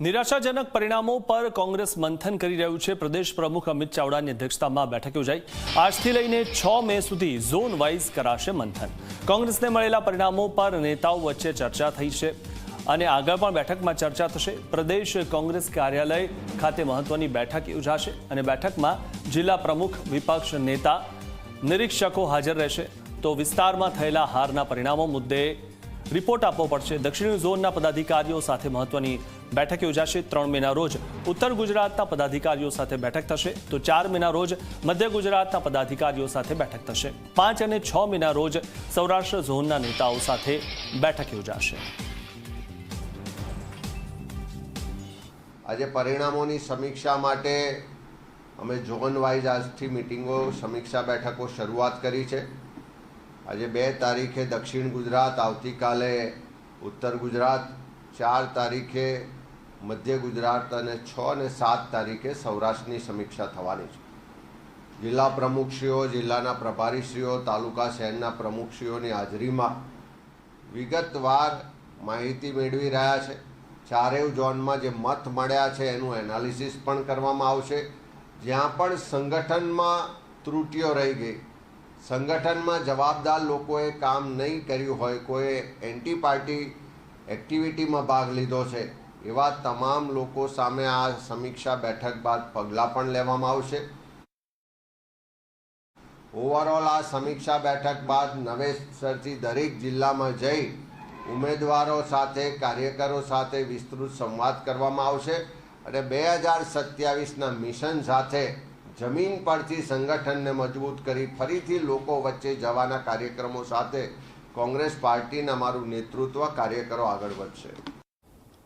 નિરાશાજનક પરિણામો પર કોંગ્રેસ મંથન કરી રહ્યું છે। પ્રદેશ પ્રમુખ અમિત ચાવડાની અધ્યક્ષતામાં બેઠક યોજાઈ। આજથી લઈને 6 મે સુધી ઝોન વાઇઝ કરાશે મંથન। કોંગ્રેસને મળેલા પરિણામો પર નેતાઓ વચ્ચે ચર્ચા થઈ છે અને આગળ પણ બેઠકમાં ચર્ચા થશે। પ્રદેશ કોંગ્રેસ કાર્યાલય ખાતે મહત્વની બેઠક યોજાશે અને બેઠકમાં જિલ્લા પ્રમુખ, વિપક્ષ નેતા, નિરીક્ષકો હાજર રહેશે। તો વિસ્તારમાં થયેલા હારના પરિણામો મુદ્દે રિપોર્ટ આપવો પડશે। દક્ષિણ ઝોનના પદાધિકારીઓ સાથે મહત્વની બેઠક યોજાશે। 3 મેના રોજ ઉત્તર ગુજરાતના પદાધિકારીઓ સાથે બેઠક થશે, તો 4 મેના રોજ મધ્ય ગુજરાતના પદાધિકારીઓ સાથે બેઠક થશે। 5 અને 6 મેના રોજ સૌરાષ્ટ્ર ઝોનના નેતાઓ સાથે બેઠક યોજાશે। આજે પરિણામોની સમીક્ષા માટે અમે ઝોન વાઇઝ આજથી મિટિંગો, સમીક્ષા બેઠકો શરૂઆત કરી છે। આજે 2 તારીખે દક્ષિણ ગુજરાત, આવતીકાલે ઉત્તર ગુજરાત, 4 તારીખે મધ્ય ગુજરાત અને 6 અને 7 તારીખે સૌરાષ્ટ્રની સમીક્ષા થવાની છે। જિલ્લા પ્રમુખશ્રીઓ, જિલ્લાના પ્રભારીશ્રીઓ, તાલુકા શહેરના પ્રમુખશ્રીઓની હાજરીમાં વિગતવાર માહિતી મેળવી રહ્યા છે। ચારેય ઝોનમાં જે મત મળ્યા છે એનું એનાલિસિસ પણ કરવામાં આવશે। જ્યાં પણ સંગઠનમાં ત્રુટિઓ રહી ગઈ, સંગઠનમાં જવાબદાર લોકોએ કામ નહીં કર્યું હોય, કોઈ એન્ટી પાર્ટી એક્ટિવિટીમાં ભાગ લીધો છે, એવા તમામ લોકો સામે આ સમીક્ષા બેઠક બાદ પગલાં પણ લેવામાં આવશે। ઓવરઓલ આ સમીક્ષા બેઠક બાદ નવેસરથી દરેક જિલ્લામાં જઈ ઉમેદવારો સાથે, કાર્યકરો સાથે વિસ્તૃત સંવાદ કરવામાં આવશે અને 2027ના મિશન સાથે જમીન પરથી સંગઠનને મજબૂત કરી ફરીથી લોકો વચ્ચે જવાના કાર્યક્રમો સાથે કોંગ્રેસ પાર્ટીના અમારું નેતૃત્વ, કાર્યકરો આગળ વધશે।